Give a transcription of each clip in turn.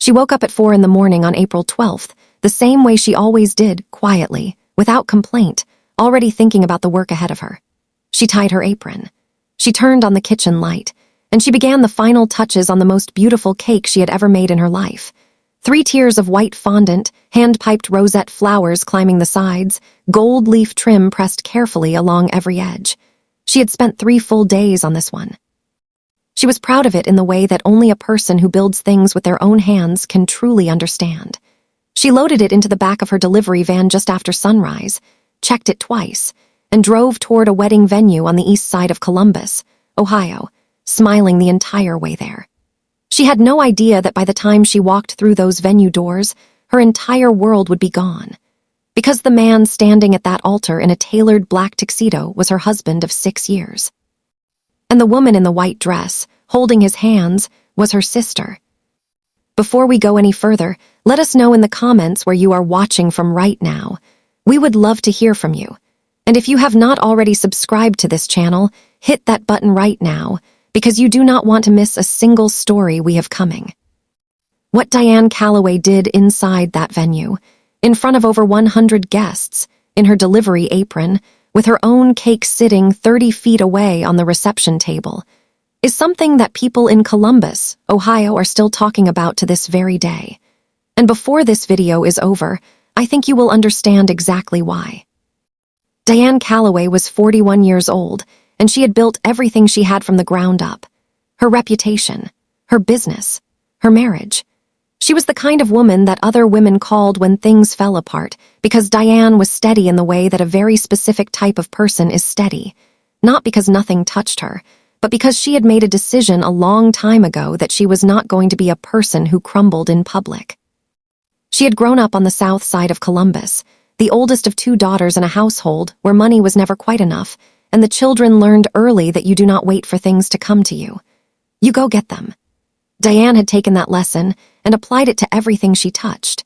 She woke up at 4 in the morning on April 12th, the same way she always did, quietly, without complaint, already thinking about the work ahead of her. She tied her apron. She turned on the kitchen light, and she began the final touches on the most beautiful cake she had ever made in her life. 3 tiers of white fondant, hand-piped rosette flowers climbing the sides, gold leaf trim pressed carefully along every edge. She had spent 3 full days on this one. She was proud of it in the way that only a person who builds things with their own hands can truly understand. She loaded it into the back of her delivery van just after sunrise, checked it twice, and drove toward a wedding venue on the east side of Columbus, Ohio, smiling the entire way there. She had no idea that by the time she walked through those venue doors, her entire world would be gone. Because the man standing at that altar in a tailored black tuxedo was her husband of 6 years. And the woman in the white dress, holding his hands, was her sister. Before we go any further, let us know in the comments where you are watching from right now. We would love to hear from you. And if you have not already subscribed to this channel, hit that button right now, because you do not want to miss a single story we have coming. What Diane Calloway did inside that venue, in front of over 100 guests, in her delivery apron, with her own cake sitting 30 feet away on the reception table, is something that people in Columbus, Ohio are still talking about to this very day. And before this video is over, I think you will understand exactly why. Diane Calloway was 41 years old, and she had built everything she had from the ground up. Her reputation, her business, her marriage. She was the kind of woman that other women called when things fell apart, because Diane was steady in the way that a very specific type of person is steady, not because nothing touched her, but because she had made a decision a long time ago that she was not going to be a person who crumbled in public. She had grown up on the south side of Columbus, the oldest of 2 daughters in a household where money was never quite enough, and the children learned early that you do not wait for things to come to you. You go get them. Diane had taken that lesson and applied it to everything she touched.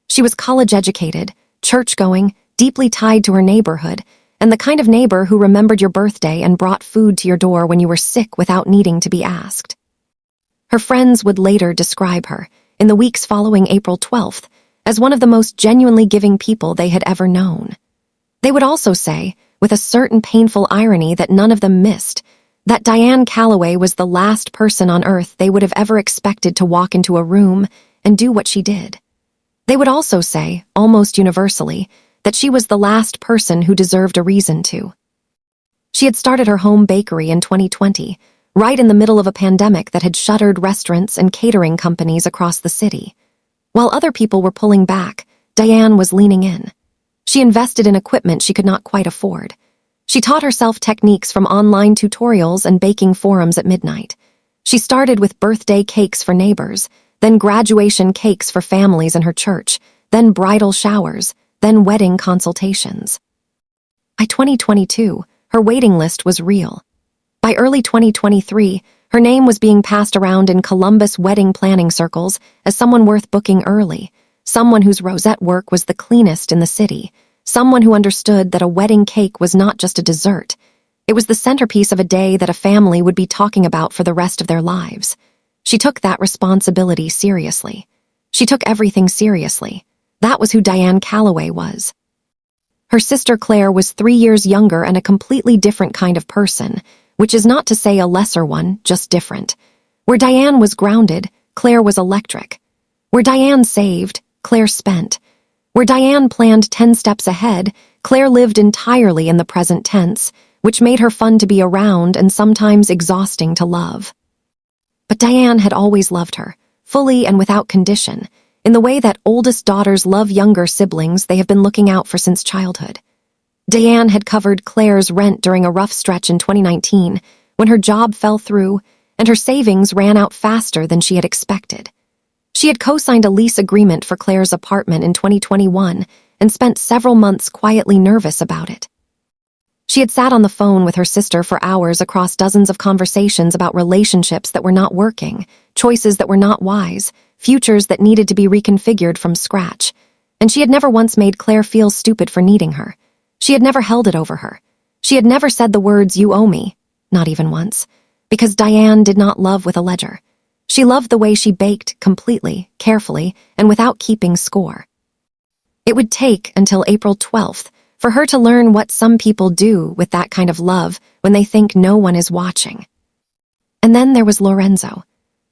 She was college-educated, church-going, deeply tied to her neighborhood, and the kind of neighbor who remembered your birthday and brought food to your door when you were sick without needing to be asked. Her friends would later describe her, in the weeks following April 12th, as one of the most genuinely giving people they had ever known. They would also say, with a certain painful irony that none of them missed, that Diane Calloway was the last person on earth they would have ever expected to walk into a room and do what she did. They would also say, almost universally, that she was the last person who deserved a reason to. She had started her home bakery in 2020, right in the middle of a pandemic that had shuttered restaurants and catering companies across the city. While other people were pulling back, Diane was leaning in. She invested in equipment she could not quite afford. She taught herself techniques from online tutorials and baking forums at midnight. She started with birthday cakes for neighbors, then graduation cakes for families in her church, then bridal showers, then wedding consultations. By 2022, her waiting list was real. By early 2023, her name was being passed around in Columbus wedding planning circles as someone worth booking early, someone whose rosette work was the cleanest in the city, someone who understood that a wedding cake was not just a dessert. It was the centerpiece of a day that a family would be talking about for the rest of their lives. She took that responsibility seriously. She took everything seriously. That was who Diane Calloway was. Her sister Claire was 3 years younger and a completely different kind of person, which is not to say a lesser one, just different. Where Diane was grounded, Claire was electric. Where Diane saved, Claire spent. Where Diane planned 10 steps ahead, Claire lived entirely in the present tense, which made her fun to be around and sometimes exhausting to love. But Diane had always loved her, fully and without condition, in the way that oldest daughters love younger siblings they have been looking out for since childhood. Diane had covered Claire's rent during a rough stretch in 2019, when her job fell through and her savings ran out faster than she had expected. She had co-signed a lease agreement for Claire's apartment in 2021 and spent several months quietly nervous about it. She had sat on the phone with her sister for hours across dozens of conversations about relationships that were not working, choices that were not wise, futures that needed to be reconfigured from scratch, and she had never once made Claire feel stupid for needing her. She had never held it over her. She had never said the words, "You owe me," not even once, because Diane did not love with a ledger. She loved the way she baked completely, carefully, and without keeping score. It would take until April 12th for her to learn what some people do with that kind of love when they think no one is watching. And then there was Lorenzo.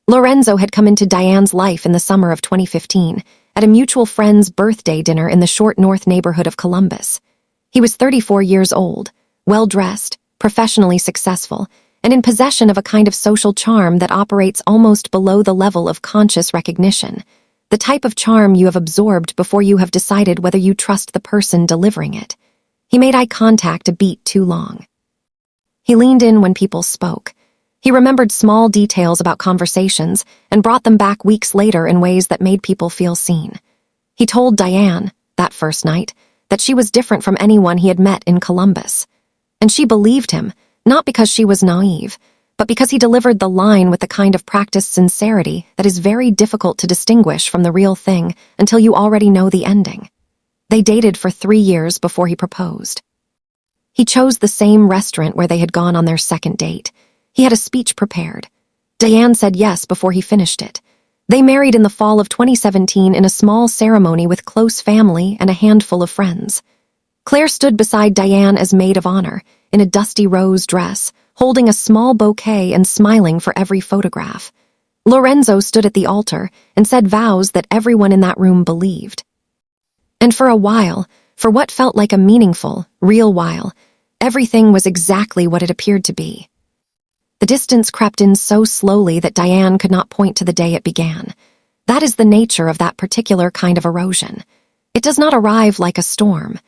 Lorenzo had come into Diane's life in the summer of 2015 at a mutual friend's birthday dinner in the Short North neighborhood of Columbus. He was 34 years old, well-dressed, professionally successful, and in possession of a kind of social charm that operates almost below the level of conscious recognition, the type of charm you have absorbed before you have decided whether you trust the person delivering it. He made eye contact a beat too long. He leaned in when people spoke. He remembered small details about conversations and brought them back weeks later in ways that made people feel seen. He told Diane, that first night, that she was different from anyone he had met in Columbus. And she believed him, not because she was naive, but because he delivered the line with the kind of practiced sincerity that is very difficult to distinguish from the real thing until you already know the ending. They dated for 3 years before he proposed. He chose the same restaurant where they had gone on their second date. He had a speech prepared. Diane said yes before he finished it. They married in the fall of 2017 in a small ceremony with close family and a handful of friends. Claire stood beside Diane as maid of honor, in a dusty rose dress, holding a small bouquet and smiling for every photograph. Lorenzo stood at the altar and said vows that everyone in that room believed. And for a while, for what felt like a meaningful, real while, everything was exactly what it appeared to be. The distance crept in so slowly that Diane could not point to the day it began. That is the nature of that particular kind of erosion. It does not arrive like a storm.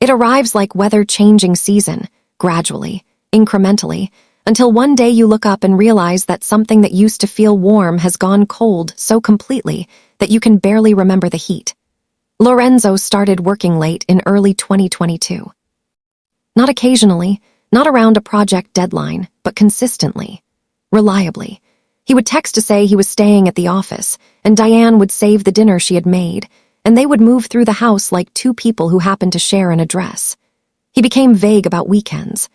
It arrives like weather-changing season, gradually, incrementally, until one day you look up and realize that something that used to feel warm has gone cold so completely that you can barely remember the heat. Lorenzo started working late in early 2022. Not occasionally, not around a project deadline, but consistently, reliably. He would text to say he was staying at the office, and Diane would save the dinner she had made, and they would move through the house like two people who happened to share an address. He became vague about weekends.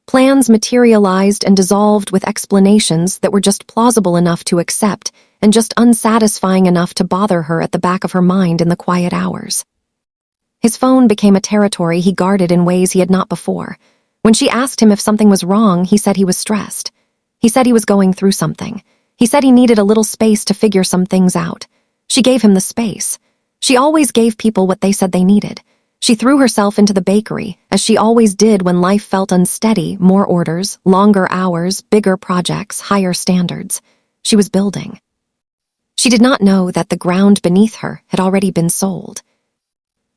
Plans materialized and dissolved with explanations that were just plausible enough to accept and just unsatisfying enough to bother her at the back of her mind in the quiet hours. His phone became a territory he guarded in ways he had not before. When she asked him if something was wrong, he said he was stressed. He said he was going through something. He said he needed a little space to figure some things out. She gave him the space. She always gave people what they said they needed. She threw herself into the bakery, as she always did when life felt unsteady, more orders, longer hours, bigger projects, higher standards. She was building. She did not know that the ground beneath her had already been sold.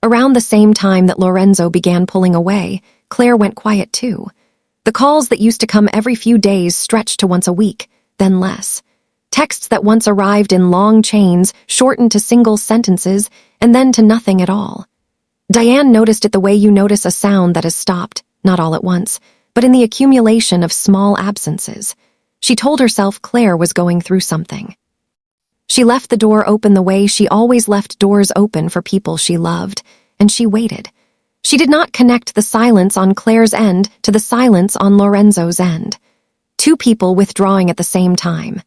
Around the same time that Lorenzo began pulling away, Claire went quiet too. The calls that used to come every few days stretched to once a week, then less. Texts that once arrived in long chains shortened to single sentences and then to nothing at all. Diane noticed it the way you notice a sound that has stopped, not all at once, but in the accumulation of small absences. She told herself Claire was going through something. She left the door open the way she always left doors open for people she loved, and she waited. She did not connect the silence on Claire's end to the silence on Lorenzo's end. Two people withdrawing at the same time.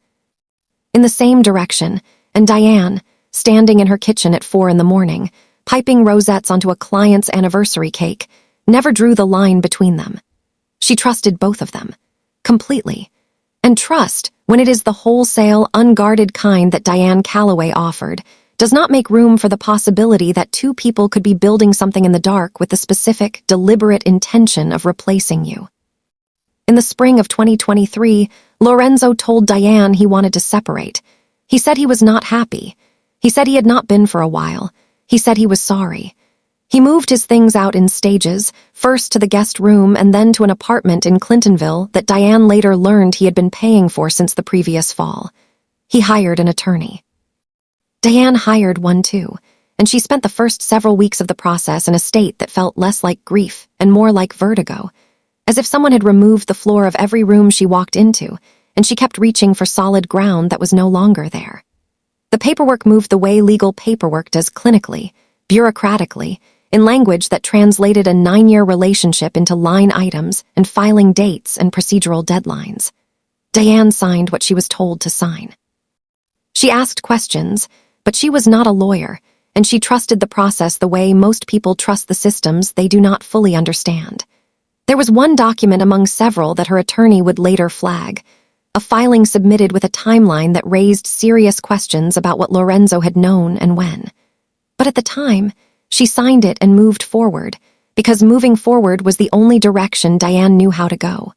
In the same direction, and Diane, standing in her kitchen at 4 a.m, piping rosettes onto a client's anniversary cake, never drew the line between them. She trusted both of them, completely. And trust, when it is the wholesale, unguarded kind that Diane Calloway offered, does not make room for the possibility that two people could be building something in the dark with the specific, deliberate intention of replacing you. In the spring of 2023, Lorenzo told Diane he wanted to separate. He said he was not happy. He said he had not been for a while. He said he was sorry. He moved his things out in stages, first to the guest room and then to an apartment in Clintonville that Diane later learned he had been paying for since the previous fall. He hired an attorney. Diane hired one too, and she spent the first several weeks of the process in a state that felt less like grief and more like vertigo, as if someone had removed the floor of every room she walked into, and she kept reaching for solid ground that was no longer there. The paperwork moved the way legal paperwork does clinically, bureaucratically, in language that translated a 9-year relationship into line items and filing dates and procedural deadlines. Diane signed what she was told to sign. She asked questions, but she was not a lawyer, and she trusted the process the way most people trust the systems they do not fully understand. There was one document among several that her attorney would later flag, a filing submitted with a timeline that raised serious questions about what Lorenzo had known and when. But at the time, she signed it and moved forward, because moving forward was the only direction Diane knew how to go.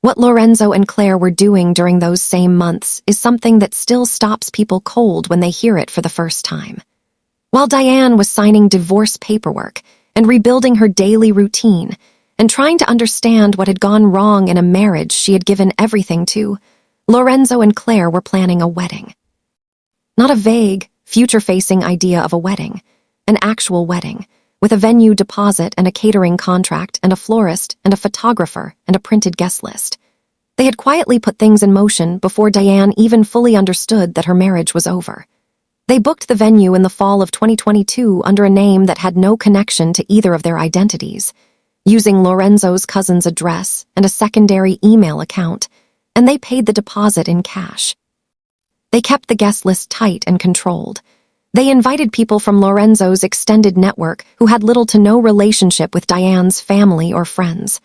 What Lorenzo and Claire were doing during those same months is something that still stops people cold when they hear it for the first time. While Diane was signing divorce paperwork and rebuilding her daily routine and trying to understand what had gone wrong in a marriage she had given everything to, Lorenzo and Claire were planning a wedding. Not a vague, future-facing idea of a wedding, an actual wedding, with a venue deposit and a catering contract and a florist and a photographer and a printed guest list. They had quietly put things in motion before Diane even fully understood that her marriage was over. They booked the venue in the fall of 2022 under a name that had no connection to either of their identities, using Lorenzo's cousin's address and a secondary email account, and they paid the deposit in cash. They kept the guest list tight and controlled. They invited people from Lorenzo's extended network who had little to no relationship with Diane's family or friends.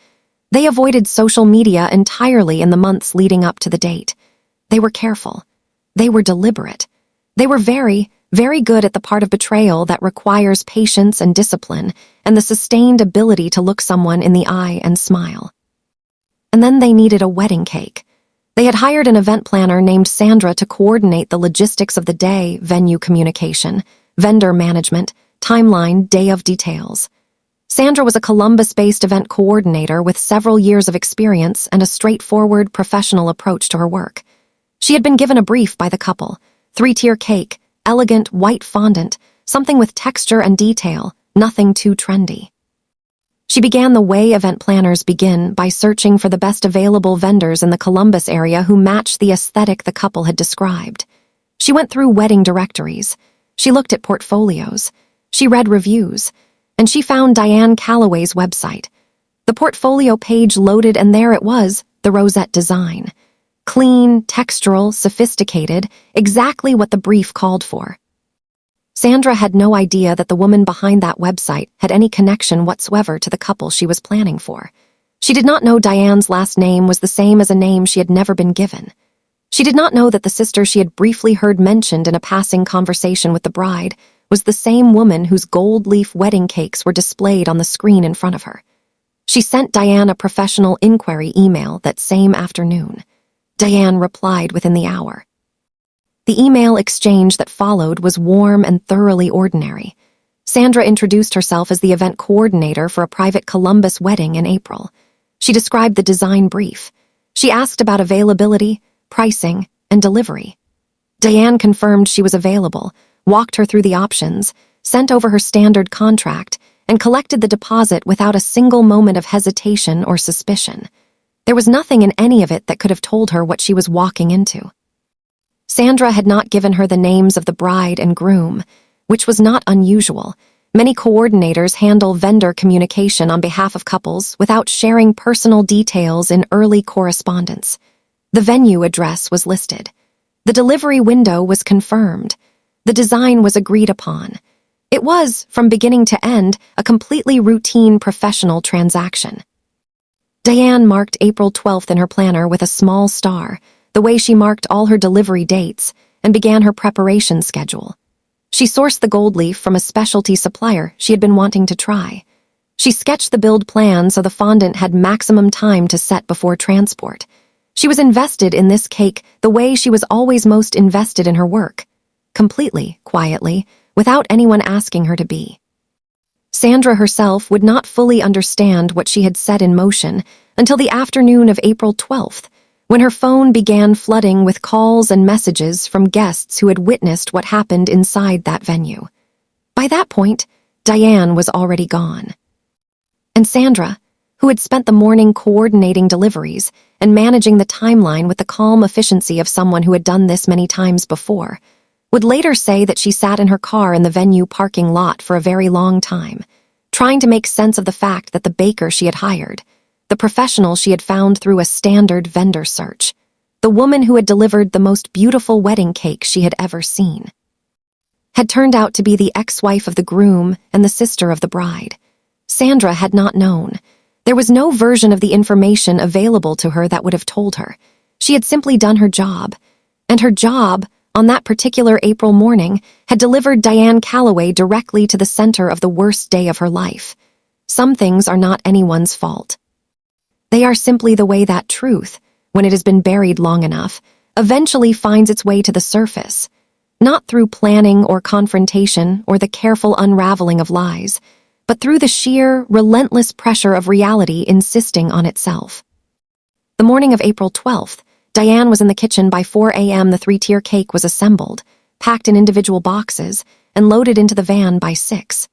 They avoided social media entirely in the months leading up to the date. They were careful. They were deliberate. They were very, very good at the part of betrayal that requires patience and discipline and the sustained ability to look someone in the eye and smile. And then they needed a wedding cake. They had hired an event planner named Sandra to coordinate the logistics of the day, venue communication, vendor management, timeline, day of details. Sandra was a Columbus-based event coordinator with several years of experience and a straightforward, professional approach to her work. She had been given a brief by the couple: 3-tier cake, elegant white fondant, something with texture and detail, nothing too trendy. She began the way event planners begin by searching for the best available vendors in the Columbus area who matched the aesthetic the couple had described. She went through wedding directories. She looked at portfolios. She read reviews. And she found Diane Calloway's website. The portfolio page loaded, and there it was, the rosette design. Clean, textural, sophisticated, exactly what the brief called for. Sandra had no idea that the woman behind that website had any connection whatsoever to the couple she was planning for. She did not know Diane's last name was the same as a name she had never been given. She did not know that the sister she had briefly heard mentioned in a passing conversation with the bride was the same woman whose gold leaf wedding cakes were displayed on the screen in front of her. She sent Diane a professional inquiry email that same afternoon. Diane replied within the hour. The email exchange that followed was warm and thoroughly ordinary. Sandra introduced herself as the event coordinator for a private Columbus wedding in April. She described the design brief. She asked about availability, pricing, and delivery. Diane confirmed she was available, walked her through the options, sent over her standard contract, and collected the deposit without a single moment of hesitation or suspicion. There was nothing in any of it that could have told her what she was walking into. Sandra had not given her the names of the bride and groom, which was not unusual. Many coordinators handle vendor communication on behalf of couples without sharing personal details in early correspondence. The venue address was listed. The delivery window was confirmed. The design was agreed upon. It was, from beginning to end, a completely routine professional transaction. Diane marked April 12th in her planner with a small star, the way she marked all her delivery dates, and began her preparation schedule. She sourced the gold leaf from a specialty supplier she had been wanting to try. She sketched the build plan so the fondant had maximum time to set before transport. She was invested in this cake the way she was always most invested in her work, completely, quietly, without anyone asking her to be. Sandra herself would not fully understand what she had set in motion until the afternoon of April 12th, when her phone began flooding with calls and messages from guests who had witnessed what happened inside that venue. By that point, Diane was already gone. And Sandra, who had spent the morning coordinating deliveries and managing the timeline with the calm efficiency of someone who had done this many times before, would later say that she sat in her car in the venue parking lot for a very long time, trying to make sense of the fact that the baker she had hired, the professional she had found through a standard vendor search, the woman who had delivered the most beautiful wedding cake she had ever seen, had turned out to be the ex-wife of the groom and the sister of the bride. Sandra had not known. There was no version of the information available to her that would have told her. She had simply done her job, and her job, on that particular April morning, had delivered Diane Calloway directly to the center of the worst day of her life. Some things are not anyone's fault. They are simply the way that truth, when it has been buried long enough, eventually finds its way to the surface, not through planning or confrontation or the careful unraveling of lies, but through the sheer, relentless pressure of reality insisting on itself. The morning of April 12th, Diane was in the kitchen by 4 a.m. The three-tier cake was assembled, packed in individual boxes, and loaded into the van by 6.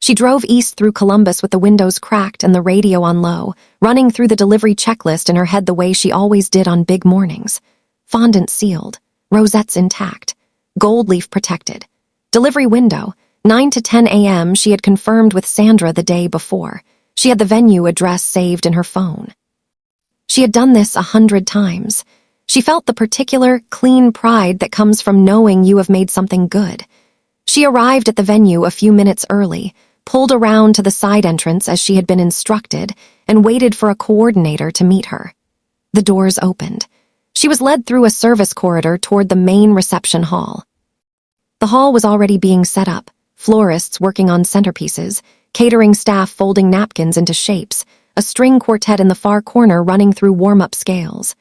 She drove east through Columbus with the windows cracked and the radio on low, running through the delivery checklist in her head the way she always did on big mornings. Fondant sealed, rosettes intact, gold leaf protected. Delivery window, 9 to 10 a.m. She had confirmed with Sandra the day before. She had the venue address saved in her phone. She had done this 100 times. She felt the particular, clean pride that comes from knowing you have made something good. She arrived at the venue a few minutes early, pulled around to the side entrance as she had been instructed, and waited for a coordinator to meet her. The doors opened. She was led through a service corridor toward the main reception hall. The hall was already being set up, florists working on centerpieces, catering staff folding napkins into shapes, a string quartet in the far corner running through warm-up scales.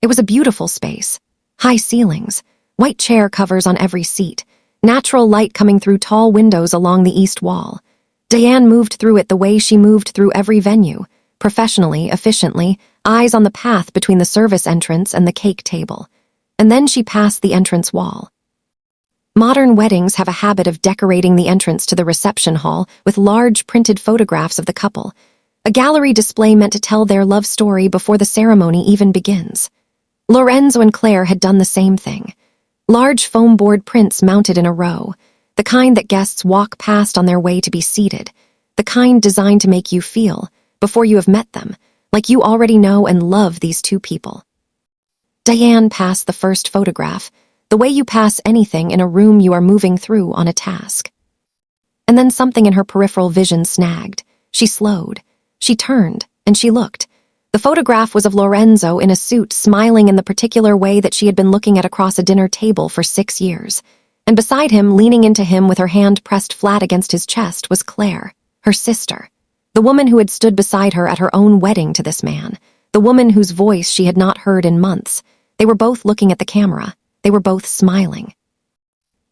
It was a beautiful space. High ceilings, white chair covers on every seat, natural light coming through tall windows along the east wall. Diane moved through it the way she moved through every venue, professionally, efficiently, eyes on the path between the service entrance and the cake table. And then she passed the entrance wall. Modern weddings have a habit of decorating the entrance to the reception hall with large printed photographs of the couple, a gallery display meant to tell their love story before the ceremony even begins. Lorenzo and Claire had done the same thing. Large foam board prints mounted in a row, the kind that guests walk past on their way to be seated, the kind designed to make you feel, before you have met them, like you already know and love these two people. Diane passed the first photograph, the way you pass anything in a room you are moving through on a task. And then something in her peripheral vision snagged. She slowed. She turned, and she looked. The photograph was of Lorenzo in a suit, smiling in the particular way that she had been looking at across a dinner table for 6 years. And beside him, leaning into him with her hand pressed flat against his chest, was Claire, her sister, the woman who had stood beside her at her own wedding to this man, the woman whose voice she had not heard in months. They were both looking at the camera. They were both smiling.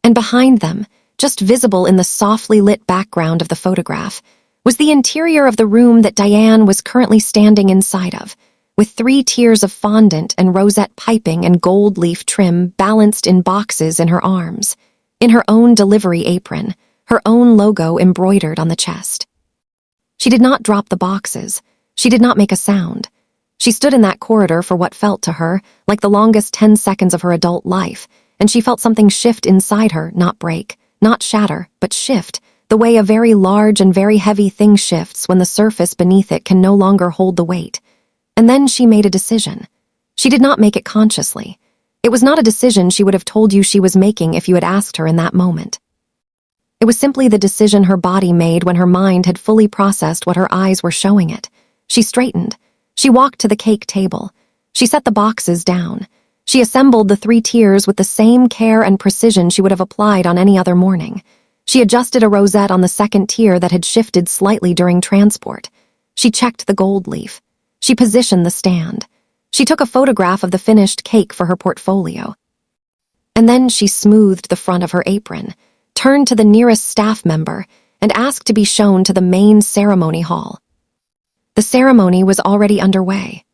And behind them, just visible in the softly lit background of the photograph, was the interior of the room that Diane was currently standing inside of, with 3 tiers of fondant and rosette piping and gold leaf trim balanced in boxes in her arms, in her own delivery apron, her own logo embroidered on the chest. She did not drop the boxes. She did not make a sound. She stood in that corridor for what felt to her like the longest 10 seconds of her adult life, and she felt something shift inside her, not break, not shatter, but shift, the way a very large and very heavy thing shifts when the surface beneath it can no longer hold the weight. And then she made a decision. She did not make it consciously. It was not a decision she would have told you she was making if you had asked her in that moment. It was simply the decision her body made when her mind had fully processed what her eyes were showing it. She straightened. She walked to the cake table. She set the boxes down. She assembled the 3 tiers with the same care and precision she would have applied on any other morning. She adjusted a rosette on the 2nd tier that had shifted slightly during transport. She checked the gold leaf. She positioned the stand. She took a photograph of the finished cake for her portfolio. And then she smoothed the front of her apron, turned to the nearest staff member, and asked to be shown to the main ceremony hall. The ceremony was already underway.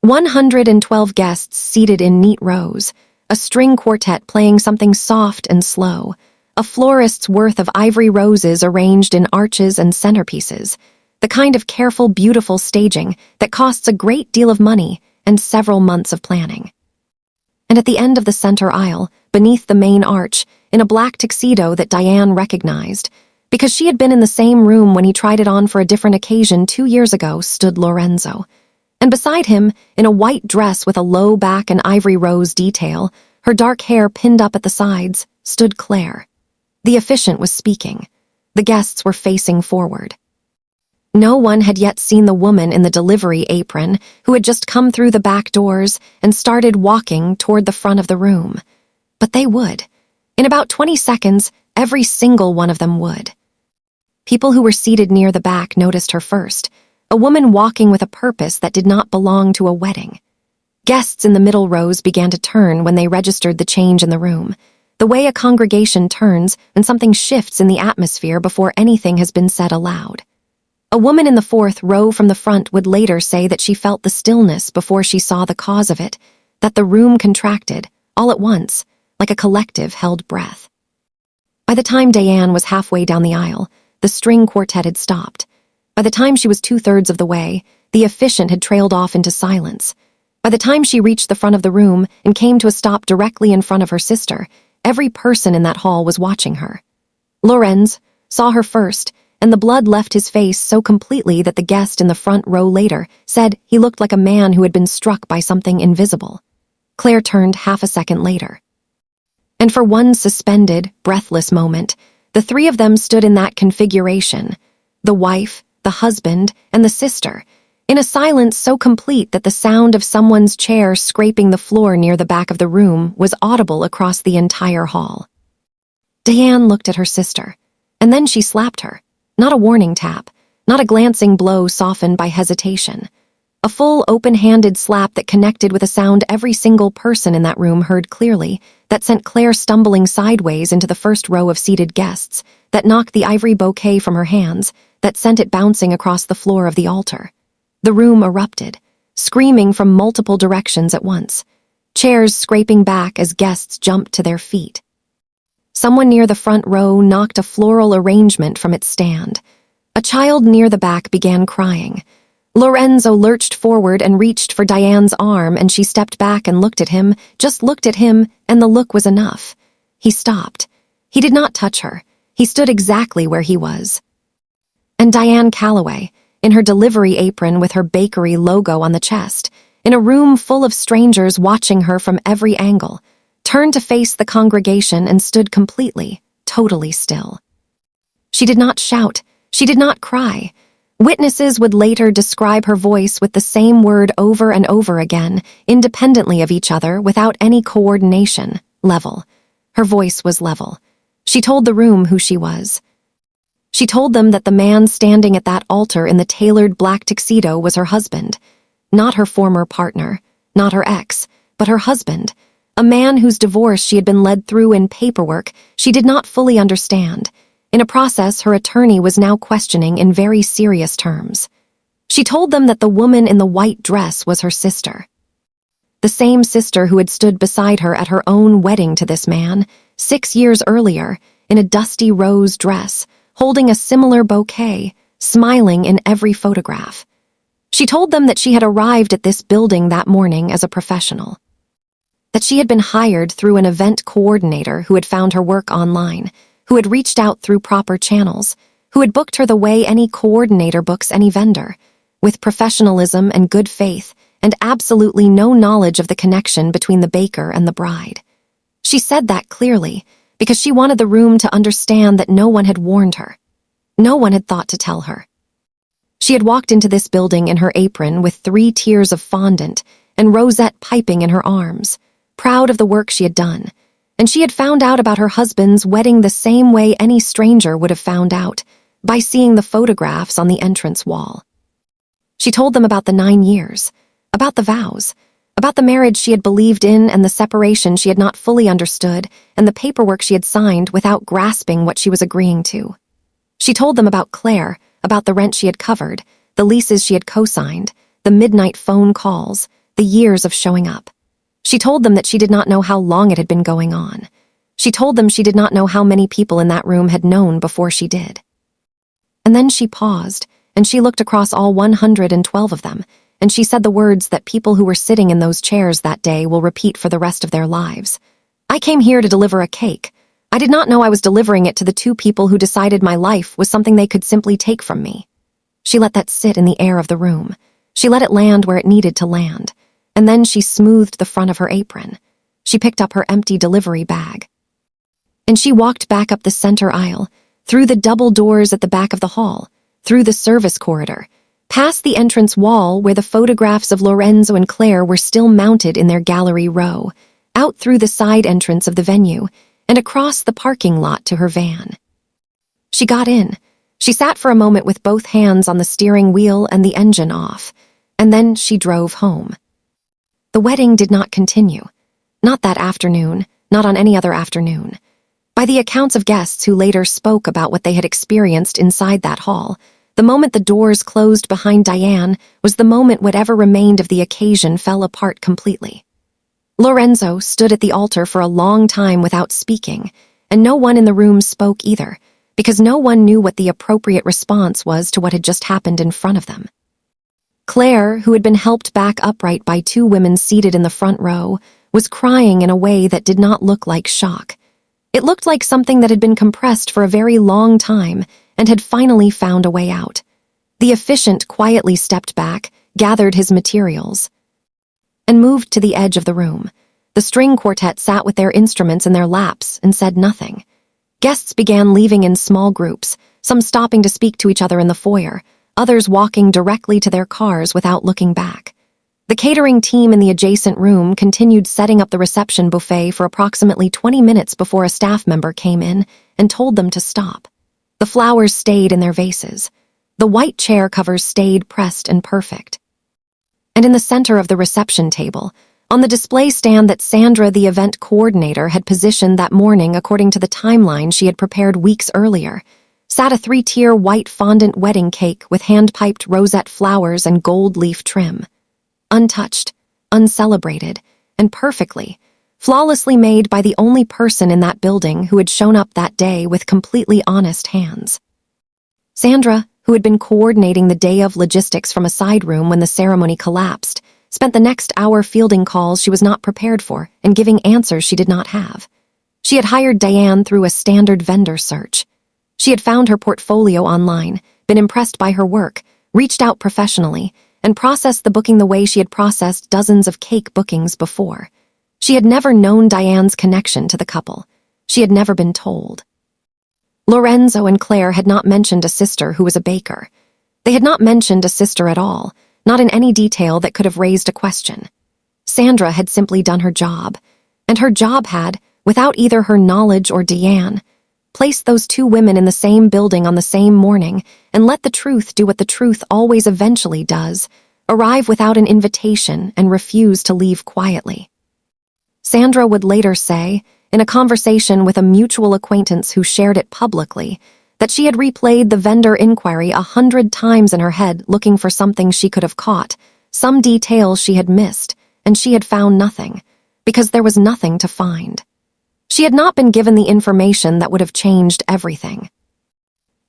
112 guests seated in neat rows, a string quartet playing something soft and slow, a florist's worth of ivory roses arranged in arches and centerpieces, the kind of careful, beautiful staging that costs a great deal of money and several months of planning. And at the end of the center aisle, beneath the main arch, in a black tuxedo that Diane recognized, because she had been in the same room when he tried it on for a different occasion 2 years ago, stood Lorenzo. And beside him, in a white dress with a low back and ivory rose detail, her dark hair pinned up at the sides, stood Claire. The officiant was speaking. The guests were facing forward. No one had yet seen the woman in the delivery apron who had just come through the back doors and started walking toward the front of the room. But they would. In about 20 seconds, every single one of them would. People who were seated near the back noticed her first, a woman walking with a purpose that did not belong to a wedding. Guests in the middle rows began to turn when they registered the change in the room, the way a congregation turns when something shifts in the atmosphere before anything has been said aloud. A woman in the fourth row from the front would later say that she felt the stillness before she saw the cause of it, that the room contracted, all at once, like a collective held breath. By the time Diane was halfway down the aisle, the string quartet had stopped. By the time she was 2/3 of the way, the officiant had trailed off into silence. By the time she reached the front of the room and came to a stop directly in front of her sister, every person in that hall was watching her. Lorenz saw her first, and the blood left his face so completely that the guest in the front row later said he looked like a man who had been struck by something invisible. Claire turned half a second later. And for one suspended, breathless moment, the three of them stood in that configuration, the wife, the husband, and the sister, in a silence so complete that the sound of someone's chair scraping the floor near the back of the room was audible across the entire hall. Diane looked at her sister, and then she slapped her. Not a warning tap, not a glancing blow softened by hesitation. A full, open-handed slap that connected with a sound every single person in that room heard clearly, that sent Claire stumbling sideways into the first row of seated guests, that knocked the ivory bouquet from her hands, that sent it bouncing across the floor of the altar. The room erupted, screaming from multiple directions at once, chairs scraping back as guests jumped to their feet. Someone near the front row knocked a floral arrangement from its stand. A child near the back began crying. Lorenzo lurched forward and reached for Diane's arm, and she stepped back and looked at him, just looked at him, and the look was enough. He stopped. He did not touch her. He stood exactly where he was. And Diane Calloway, in her delivery apron with her bakery logo on the chest, in a room full of strangers watching her from every angle, turned to face the congregation and stood completely, totally still. She did not shout. She did not cry. Witnesses would later describe her voice with the same word over and over again, independently of each other, without any coordination. Level. Her voice was level. She told the room who she was. She told them that the man standing at that altar in the tailored black tuxedo was her husband. Not her former partner, not her ex, but her husband. A man whose divorce she had been led through in paperwork she did not fully understand. In a process her attorney was now questioning in very serious terms. She told them that the woman in the white dress was her sister. The same sister who had stood beside her at her own wedding to this man, 6 years earlier, in a dusty rose dress, holding a similar bouquet, smiling in every photograph. She told them that she had arrived at this building that morning as a professional. That she had been hired through an event coordinator who had found her work online, who had reached out through proper channels, who had booked her the way any coordinator books any vendor, with professionalism and good faith, and absolutely no knowledge of the connection between the baker and the bride. She said that clearly, because she wanted the room to understand that no one had warned her. No one had thought to tell her. She had walked into this building in her apron with 3 tiers of fondant and rosette piping in her arms, proud of the work she had done, and she had found out about her husband's wedding the same way any stranger would have found out, by seeing the photographs on the entrance wall. She told them about the 9 years, about the vows, about the marriage she had believed in and the separation she had not fully understood, and the paperwork she had signed without grasping what she was agreeing to. She told them about Claire, about the rent she had covered, the leases she had co-signed, the midnight phone calls, the years of showing up. She told them that she did not know how long it had been going on. She told them she did not know how many people in that room had known before she did. And then she paused, and she looked across all 112 of them, and she said the words that people who were sitting in those chairs that day will repeat for the rest of their lives. I came here to deliver a cake. I did not know I was delivering it to the 2 people who decided my life was something they could simply take from me. She let that sit in the air of the room. She let it land where it needed to land, and then she smoothed the front of her apron. She picked up her empty delivery bag. And she walked back up the center aisle, through the double doors at the back of the hall, through the service corridor, past the entrance wall where the photographs of Lorenzo and Claire were still mounted in their gallery row, out through the side entrance of the venue, and across the parking lot to her van. She got in. She sat for a moment with both hands on the steering wheel and the engine off, and then she drove home. The wedding did not continue. Not that afternoon, not on any other afternoon. By the accounts of guests who later spoke about what they had experienced inside that hall, the moment the doors closed behind Diane was the moment whatever remained of the occasion fell apart completely. Lorenzo stood at the altar for a long time without speaking, and no one in the room spoke either, because no one knew what the appropriate response was to what had just happened in front of them. Claire, who had been helped back upright by two women seated in the front row, was crying in a way that did not look like shock. It looked like something that had been compressed for a very long time and had finally found a way out. The officiant quietly stepped back, gathered his materials, and moved to the edge of the room. The string quartet sat with their instruments in their laps and said nothing. Guests began leaving in small groups, some stopping to speak to each other in the foyer, others walking directly to their cars without looking back. The catering team in the adjacent room continued setting up the reception buffet for approximately 20 minutes before a staff member came in and told them to stop. The flowers stayed in their vases. The white chair covers stayed pressed and perfect. And in the center of the reception table, on the display stand that Sandra, the event coordinator, had positioned that morning according to the timeline she had prepared weeks earlier, sat a 3-tier white fondant wedding cake with hand-piped rosette flowers and gold leaf trim. Untouched, uncelebrated, and flawlessly made by the only person in that building who had shown up that day with completely honest hands. Sandra, who had been coordinating the day of logistics from a side room when the ceremony collapsed, spent the next hour fielding calls she was not prepared for and giving answers she did not have. She had hired Diane through a standard vendor search. She had found her portfolio online, been impressed by her work, reached out professionally, and processed the booking the way she had processed dozens of cake bookings before. She had never known Diane's connection to the couple. She had never been told. Lorenzo and Claire had not mentioned a sister who was a baker. They had not mentioned a sister at all, not in any detail that could have raised a question. Sandra had simply done her job, and her job had, without either her knowledge or Diane, placed those two women in the same building on the same morning and let the truth do what the truth always eventually does, arrive without an invitation and refuse to leave quietly. Sandra would later say, in a conversation with a mutual acquaintance who shared it publicly, that she had replayed the vendor inquiry 100 times in her head looking for something she could have caught, some details she had missed, and she had found nothing, because there was nothing to find. She had not been given the information that would have changed everything.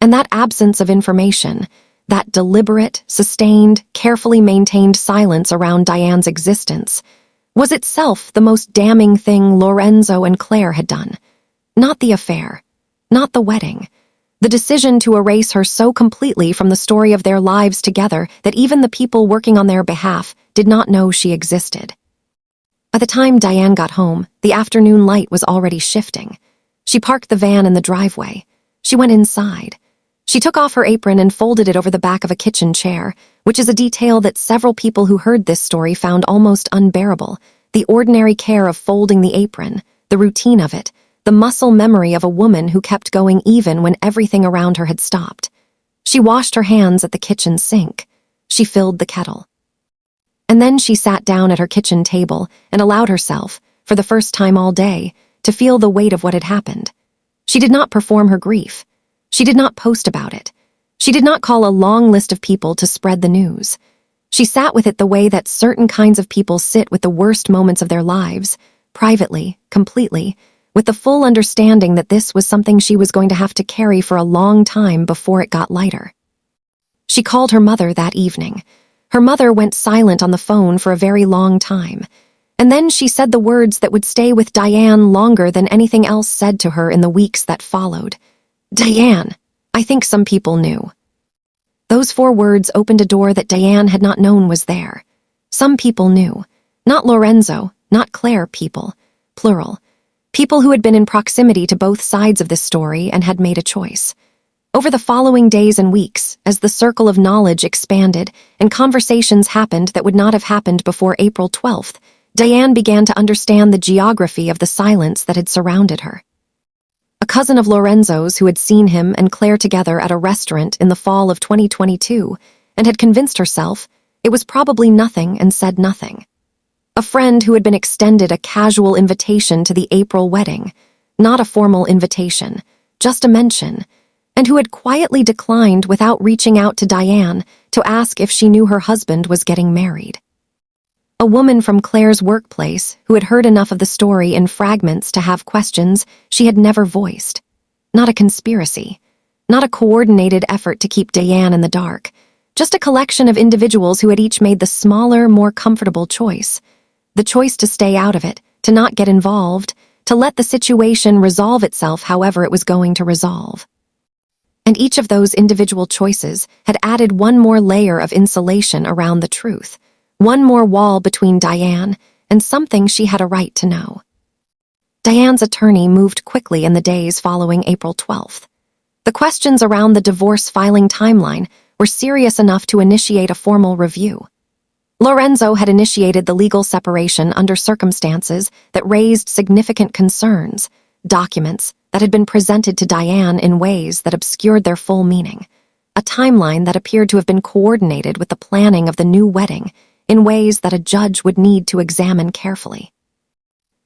And that absence of information, that deliberate, sustained, carefully maintained silence around Diane's existence, was itself the most damning thing Lorenzo and Claire had done. Not the affair, not the wedding, the decision to erase her so completely from the story of their lives together that even the people working on their behalf did not know she existed. By the time Diane got home, the afternoon light was already shifting. She parked the van in the driveway. She went inside. She took off her apron and folded it over the back of a kitchen chair, which is a detail that several people who heard this story found almost unbearable. The ordinary care of folding the apron, the routine of it, the muscle memory of a woman who kept going even when everything around her had stopped. She washed her hands at the kitchen sink. She filled the kettle. And then she sat down at her kitchen table and allowed herself, for the first time all day, to feel the weight of what had happened. She did not perform her grief. She did not post about it. She did not call a long list of people to spread the news. She sat with it the way that certain kinds of people sit with the worst moments of their lives, privately, completely, with the full understanding that this was something she was going to have to carry for a long time before it got lighter. She called her mother that evening. Her mother went silent on the phone for a very long time, and then she said the words that would stay with Diane longer than anything else said to her in the weeks that followed. "Diane, I think some people knew." Those 4 words opened a door that Diane had not known was there. Some people knew. Not Lorenzo, not Claire people, plural. People who had been in proximity to both sides of this story and had made a choice. Over the following days and weeks, as the circle of knowledge expanded and conversations happened that would not have happened before April 12th, Diane began to understand the geography of the silence that had surrounded her. A cousin of Lorenzo's who had seen him and Claire together at a restaurant in the fall of 2022 and had convinced herself it was probably nothing and said nothing. A friend who had been extended a casual invitation to the April wedding, not a formal invitation, just a mention, and who had quietly declined without reaching out to Diane to ask if she knew her husband was getting married. A woman from Claire's workplace who had heard enough of the story in fragments to have questions she had never voiced. Not a conspiracy, not a coordinated effort to keep Diane in the dark, just a collection of individuals who had each made the smaller, more comfortable choice. The choice to stay out of it, to not get involved, to let the situation resolve itself however it was going to resolve. And each of those individual choices had added one more layer of insulation around the truth, one more wall between Diane and something she had a right to know. Diane's attorney moved quickly in the days following April 12th. The questions around the divorce filing timeline were serious enough to initiate a formal review. Lorenzo had initiated the legal separation under circumstances that raised significant concerns, documents that had been presented to Diane in ways that obscured their full meaning, a timeline that appeared to have been coordinated with the planning of the new wedding in ways that a judge would need to examine carefully.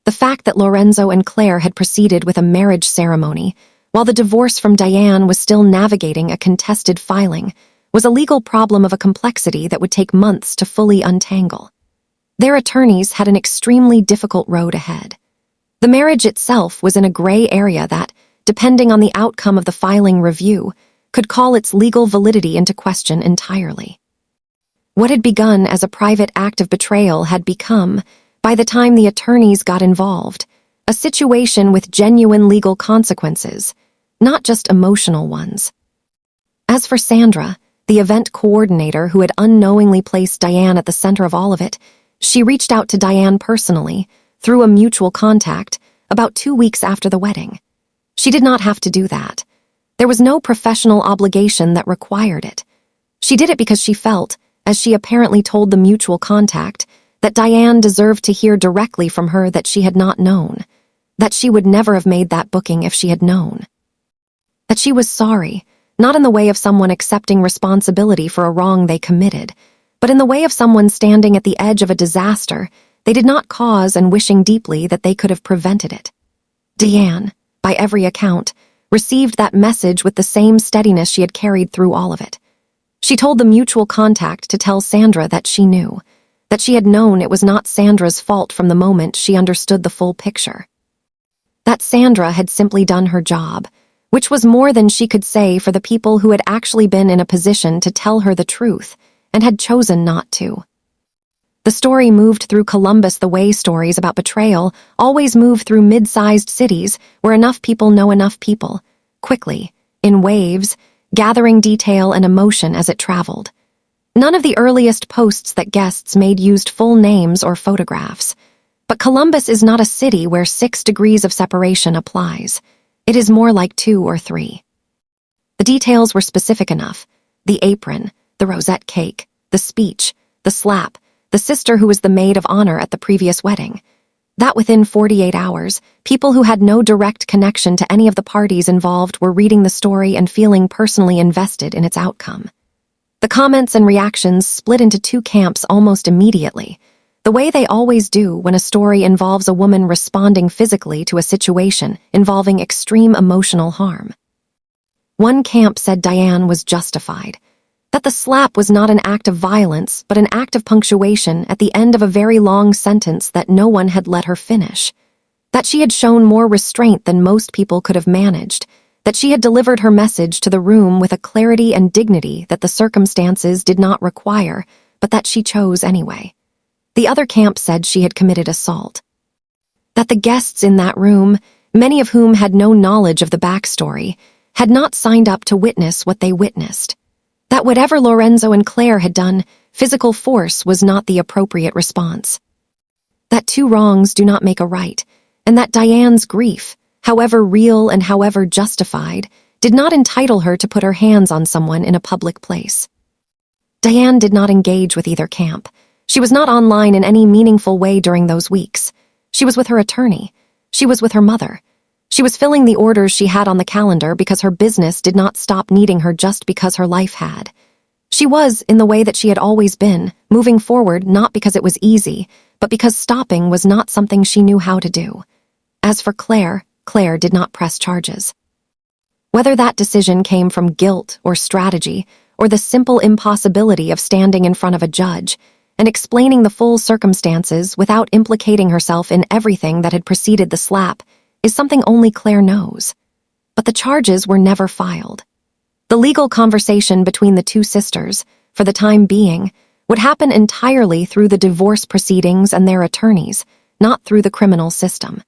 The fact that Lorenzo and Claire had proceeded with a marriage ceremony, while the divorce from Diane was still navigating a contested filing, was a legal problem of a complexity that would take months to fully untangle. Their attorneys had an extremely difficult road ahead. The marriage itself was in a gray area that, depending on the outcome of the filing review, could call its legal validity into question entirely. What had begun as a private act of betrayal had become, by the time the attorneys got involved, a situation with genuine legal consequences, not just emotional ones. As for Sandra, the event coordinator who had unknowingly placed Diane at the center of all of it, she reached out to Diane personally, through a mutual contact, about 2 weeks after the wedding. She did not have to do that. There was no professional obligation that required it. She did it because she felt, as she apparently told the mutual contact, that Diane deserved to hear directly from her that she had not known, that she would never have made that booking if she had known. That she was sorry, not in the way of someone accepting responsibility for a wrong they committed, but in the way of someone standing at the edge of a disaster they did not cause and wishing deeply that they could have prevented it. Diane, by every account, received that message with the same steadiness she had carried through all of it. She told the mutual contact to tell Sandra that she knew, that she had known it was not Sandra's fault from the moment she understood the full picture. That Sandra had simply done her job, which was more than she could say for the people who had actually been in a position to tell her the truth and had chosen not to. The story moved through Columbus the way stories about betrayal always move through mid-sized cities where enough people know enough people, quickly, in waves, gathering detail and emotion as it traveled. None of the earliest posts that guests made used full names or photographs, but Columbus is not a city where 6 degrees of separation applies. It is more like 2 or 3. The details were specific enough: the apron, the rosette cake, the speech, the slap, the sister who was the maid of honor at the previous wedding. That within 48 hours, people who had no direct connection to any of the parties involved were reading the story and feeling personally invested in its outcome. The comments and reactions split into 2 camps almost immediately, the way they always do when a story involves a woman responding physically to a situation involving extreme emotional harm. One camp said Diane was justified, that the slap was not an act of violence but an act of punctuation at the end of a very long sentence that no one had let her finish, that she had shown more restraint than most people could have managed, that she had delivered her message to the room with a clarity and dignity that the circumstances did not require, but that she chose anyway. The other camp said she had committed assault. That the guests in that room, many of whom had no knowledge of the backstory, had not signed up to witness what they witnessed. That whatever Lorenzo and Claire had done, physical force was not the appropriate response. That two wrongs do not make a right, and that Diane's grief, however real and however justified, did not entitle her to put her hands on someone in a public place. Diane did not engage with either camp. She was not online in any meaningful way during those weeks. She was with her attorney. She was with her mother. She was filling the orders she had on the calendar because her business did not stop needing her just because her life had. She was, in the way that she had always been, moving forward not because it was easy, but because stopping was not something she knew how to do. As for Claire, Claire did not press charges. Whether that decision came from guilt or strategy, or the simple impossibility of standing in front of a judge and explaining the full circumstances without implicating herself in everything that had preceded the slap, is something only Claire knows. But the charges were never filed. The legal conversation between the two sisters, for the time being, would happen entirely through the divorce proceedings and their attorneys, not through the criminal system.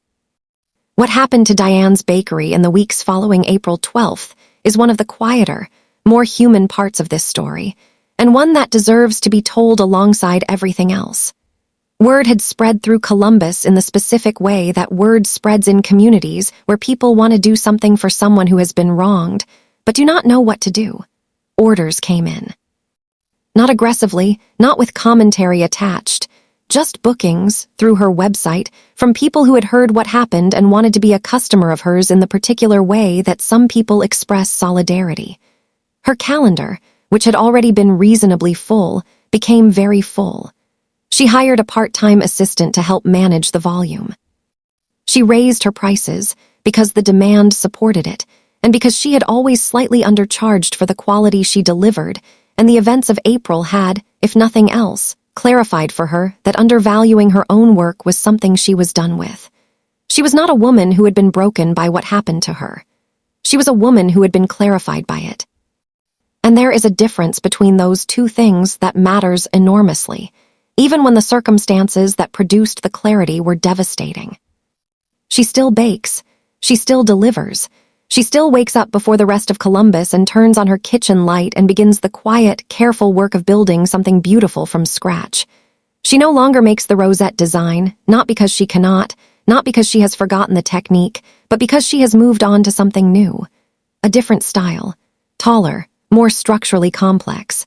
What happened to Diane's bakery in the weeks following April 12th is one of the quieter, more human parts of this story, and one that deserves to be told alongside everything else. Word had spread through Columbus in the specific way that word spreads in communities where people want to do something for someone who has been wronged, but do not know what to do. Orders came in. Not aggressively, not with commentary attached, just bookings, through her website, from people who had heard what happened and wanted to be a customer of hers in the particular way that some people express solidarity. Her calendar, which had already been reasonably full, became very full. She hired a part-time assistant to help manage the volume. She raised her prices because the demand supported it, and because she had always slightly undercharged for the quality she delivered, and the events of April had, if nothing else, clarified for her that undervaluing her own work was something she was done with. She was not a woman who had been broken by what happened to her. She was a woman who had been clarified by it. And there is a difference between those two things that matters enormously, even when the circumstances that produced the clarity were devastating. She still bakes. She still delivers. She still wakes up before the rest of Columbus and turns on her kitchen light and begins the quiet, careful work of building something beautiful from scratch. She no longer makes the rosette design, not because she cannot, not because she has forgotten the technique, but because she has moved on to something new. A different style, taller, more structurally complex.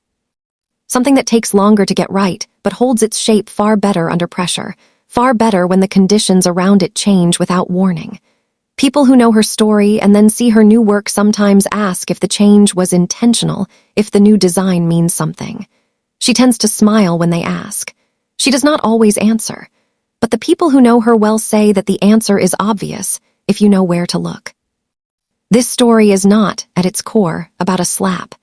Something that takes longer to get right, but holds its shape far better under pressure, far better when the conditions around it change without warning. People who know her story and then see her new work sometimes ask if the change was intentional, if the new design means something. She tends to smile when they ask. She does not always answer, but the people who know her well say that the answer is obvious if you know where to look. This story is not, at its core, about a slap.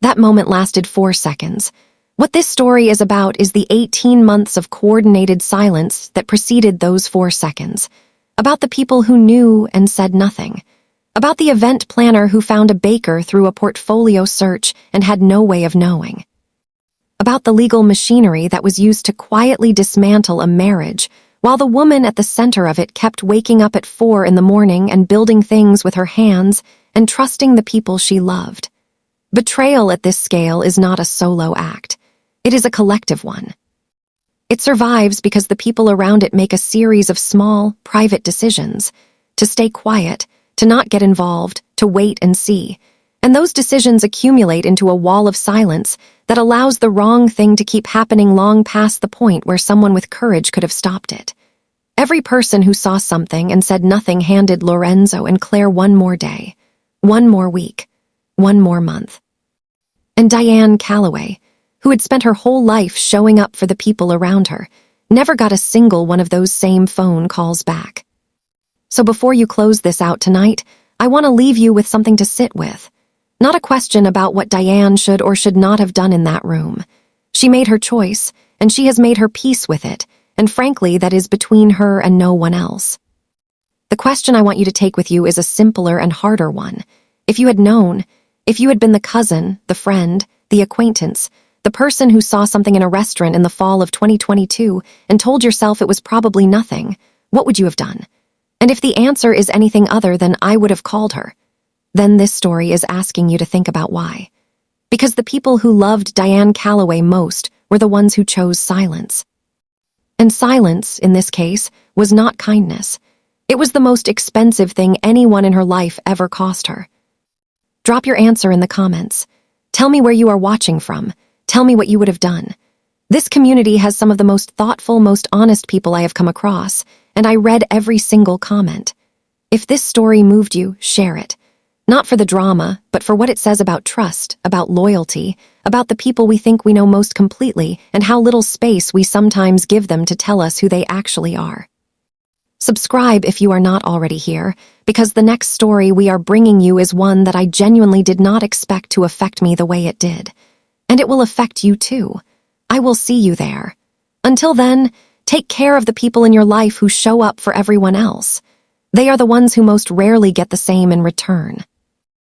That moment lasted 4 seconds. What this story is about is the 18 months of coordinated silence that preceded those 4 seconds. About the people who knew and said nothing. About the event planner who found a baker through a portfolio search and had no way of knowing. About the legal machinery that was used to quietly dismantle a marriage, while the woman at the center of it kept waking up at 4 in the morning and building things with her hands and trusting the people she loved. Betrayal at this scale is not a solo act. It is a collective one. It survives because the people around it make a series of small, private decisions to stay quiet, to not get involved, to wait and see. And those decisions accumulate into a wall of silence that allows the wrong thing to keep happening long past the point where someone with courage could have stopped it. Every person who saw something and said nothing handed Lorenzo and Claire one more day, one more week, one more month. And Diane Calloway, who had spent her whole life showing up for the people around her, never got a single one of those same phone calls back. So before you close this out tonight, I want to leave you with something to sit with. Not a question about what Diane should or should not have done in that room. She made her choice, and she has made her peace with it, and frankly, that is between her and no one else. The question I want you to take with you is a simpler and harder one. If you had known, if you had been the cousin, the friend, the acquaintance, the person who saw something in a restaurant in the fall of 2022 and told yourself it was probably nothing, what would you have done? And if the answer is anything other than I would have called her, then this story is asking you to think about why. Because the people who loved Diane Calloway most were the ones who chose silence. And silence, in this case, was not kindness. It was the most expensive thing anyone in her life ever cost her. Drop your answer in the comments. Tell me where you are watching from. Tell me what you would have done. This community has some of the most thoughtful, most honest people I have come across, and I read every single comment. If this story moved you, share it. Not for the drama, but for what it says about trust, about loyalty, about the people we think we know most completely, and how little space we sometimes give them to tell us who they actually are. Subscribe if you are not already here, because the next story we are bringing you is one that I genuinely did not expect to affect me the way it did. And it will affect you too. I will see you there. Until then, take care of the people in your life who show up for everyone else. They are the ones who most rarely get the same in return.